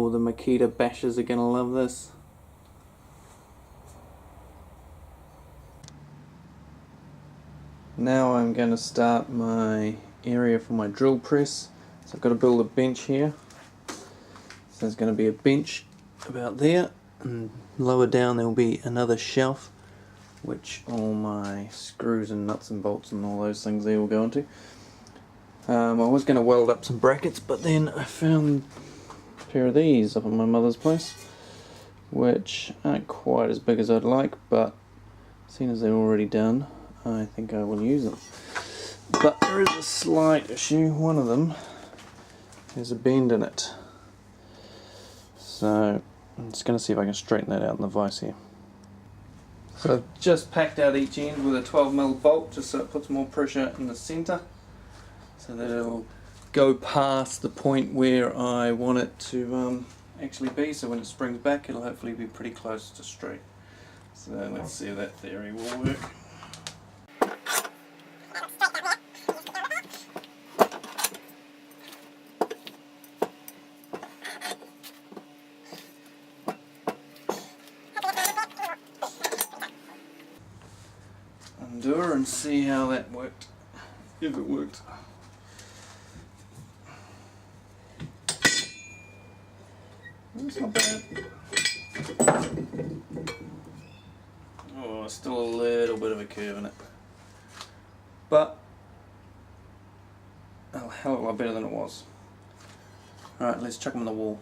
sure the Makita bashers are going to love this. Now I'm going to start my area for my drill press. So I've got to build a bench here. So there's going to be a bench about there, and lower down there will be another shelf which all my screws and nuts and bolts and all those things there will go into. I was going to weld up some brackets, but then I found a pair of these up at my mother's place, which aren't quite as big as I'd like, but seeing as they're already done, I think I will use them. But there is a slight issue. One of them has a bend in it, so I'm just going to see if I can straighten that out in the vise here. So I've just packed out each end with a 12mm bolt just so it puts more pressure in the centre, so that it'll go past the point where I want it to actually be, so when it springs back it'll hopefully be pretty close to straight. So let's see if that theory will work. Undo her and see how that worked, if it worked. That's not bad. Oh, still a little bit of a curve in it, but a hell of a lot better than it was. Alright, let's chuck them on the wall.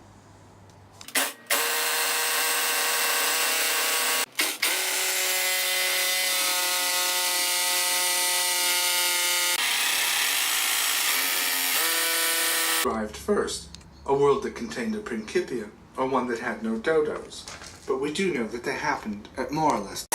Arrived first, a world that contained a Principia, or one that had no dodos. But we do know that they happened at more or less.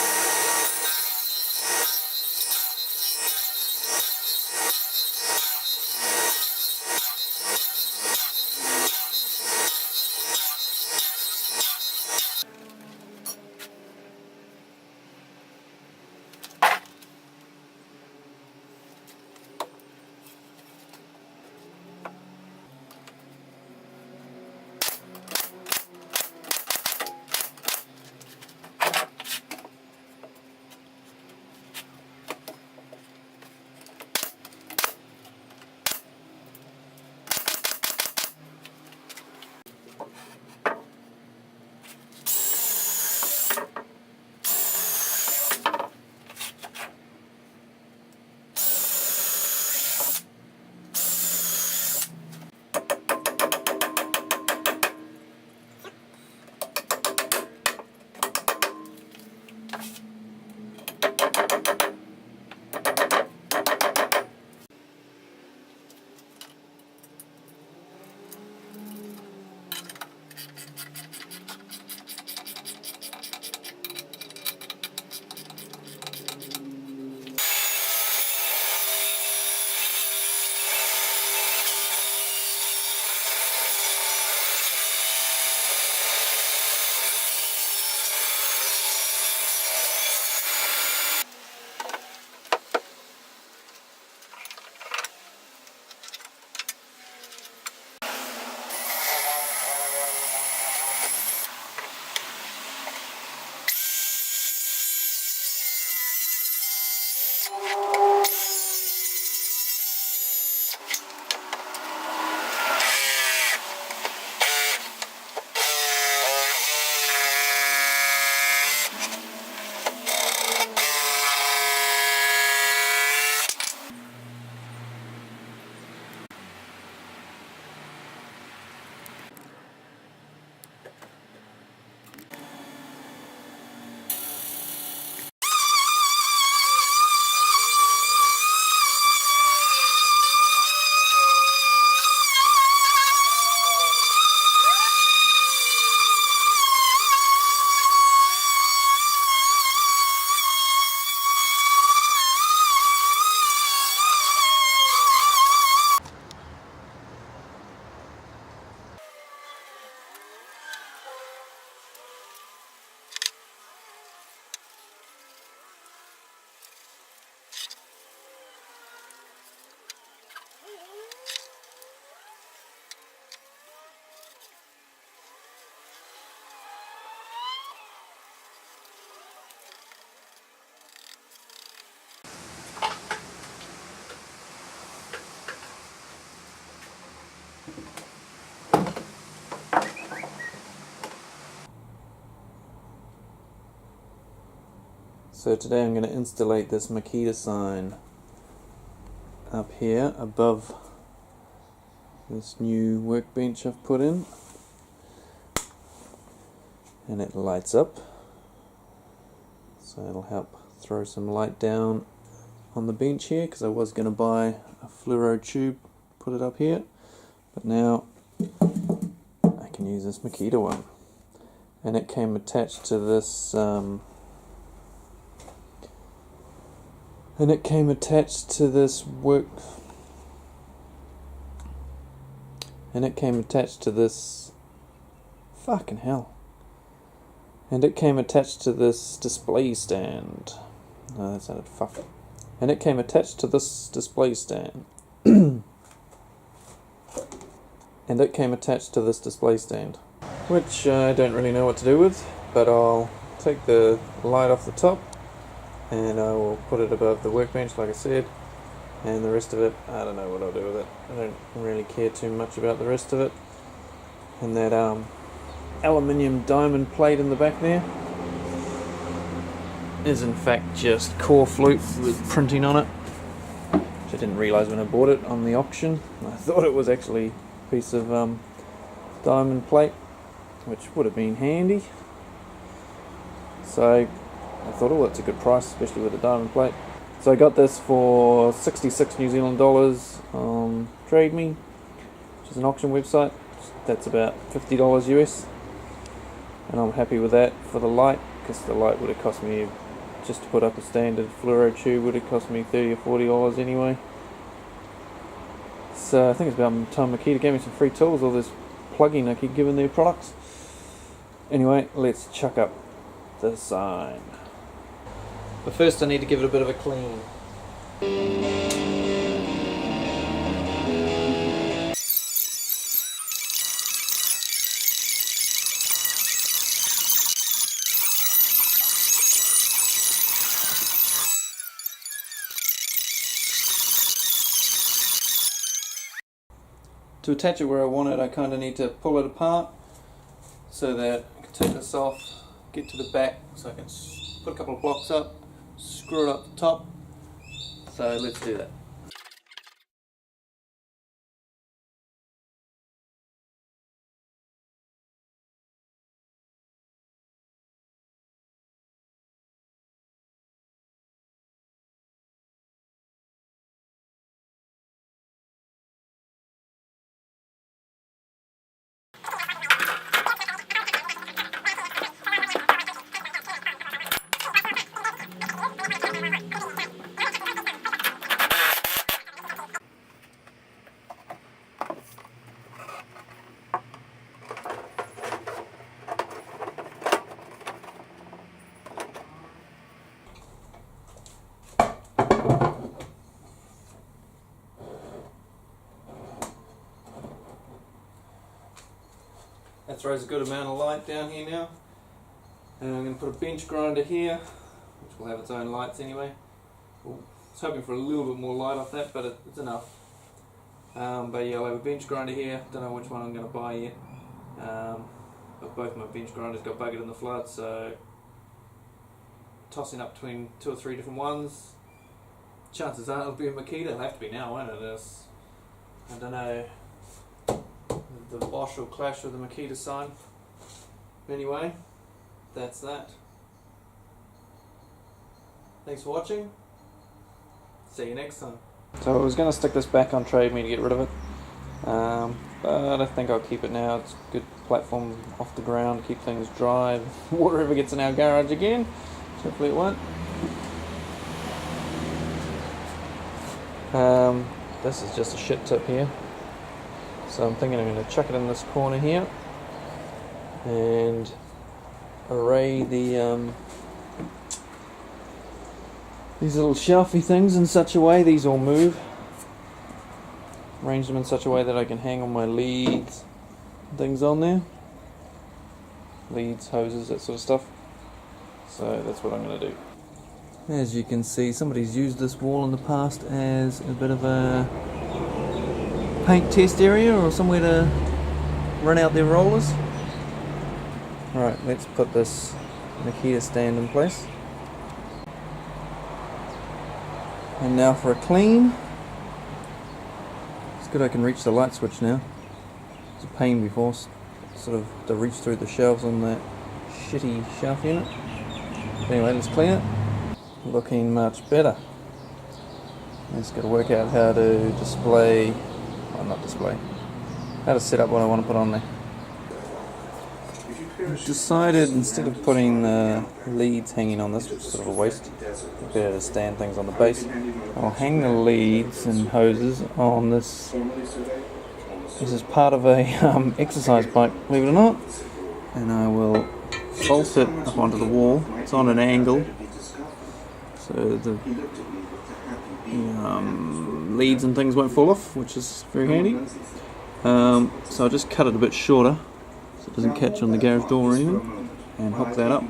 So today I'm going to installate this Makita sign up here above this new workbench I've put in, and it lights up, so it'll help throw some light down on the bench here, because I was going to buy a fluoro tube, put it up here, but now I can use this Makita one. And it came attached to this fucking hell. And it came attached to this display stand. No, that sounded fuck. And it came attached to this display stand. And it came attached to this display stand, which I don't really know what to do with, but I'll take the light off the top and I will put it above the workbench like I said, and the rest of it, I don't know what I'll do with it. I don't really care too much about the rest of it. And that aluminium diamond plate in the back there is in fact just core flute with printing on it, which I didn't realise when I bought it on the auction. I thought it was actually a piece of diamond plate, which would have been handy. So I thought, oh, that's a good price, especially with the diamond plate. So I got this for 66 New Zealand dollars on Trade Me, which is an auction website. That's about $50 US, and I'm happy with that for the light, because the light would have cost me, just to put up a standard fluoro tube, would have cost me $30 or $40 anyway. So I think it's about time Makita gave me some free tools, all this plugging I keep giving their products. Anyway, let's chuck up the sign. But first I need to give it a bit of a clean. To attach it where I want it, I kind of need to pull it apart so that I can take this off, get to the back, so I can put a couple of blocks up, screw it up the top. So let's do that. That throws a good amount of light down here now. And I'm going to put a bench grinder here, which will have its own lights anyway. I was hoping for a little bit more light off that, but it's enough. But yeah, I'll have a bench grinder here. Don't know which one I'm going to buy yet. But both my bench grinders got buggered in the flood, so tossing up between 2 or 3 different ones. Chances are it'll be a Makita. It'll have to be now, won't it? I don't know. The Bosch will clash with the Makita sign. Anyway, that's that. Thanks for watching. See you next time. So I was going to stick this back on Trade Me to get rid of it, but I think I'll keep it now. It's a good platform off the ground to keep things dry. If water ever gets in our garage again, hopefully it won't. This is just a shit tip here. So I'm thinking I'm going to chuck it in this corner here and array the these little shelfy things in such a way, these all move. Arrange them in such a way that I can hang all my leads, things on there. Leads, hoses, that sort of stuff. So that's what I'm going to do. As you can see, somebody's used this wall in the past as a bit of a paint test area or somewhere to run out their rollers. Alright, let's put this Makita stand in place. And now for a clean. It's good I can reach the light switch now. It's a pain before, sort of to reach through the shelves on that shitty shelf unit. Anyway, let's clean it. Looking much better. Just got to work out how to display, well, not display, how to set up what I want to put on there. I've decided instead of putting the leads hanging on this, which is sort of a waste, better to stand things on the base, I'll hang the leads and hoses on this. This is part of a exercise bike, believe it or not, and I will bolt it up onto the wall. It's on an angle, so the leads and things won't fall off, which is very handy. So I'll just cut it a bit shorter so it doesn't catch on the garage door or anything, and hook that up.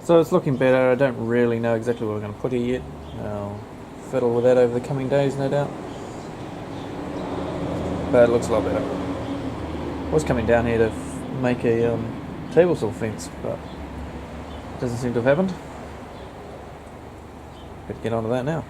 So it's looking better. I don't really know exactly what we're going to put here yet. I'll fiddle with that over the coming days, no doubt. But it looks a lot better. I was coming down here to make a table saw fence, but it doesn't seem to have happened. Better get on to that now.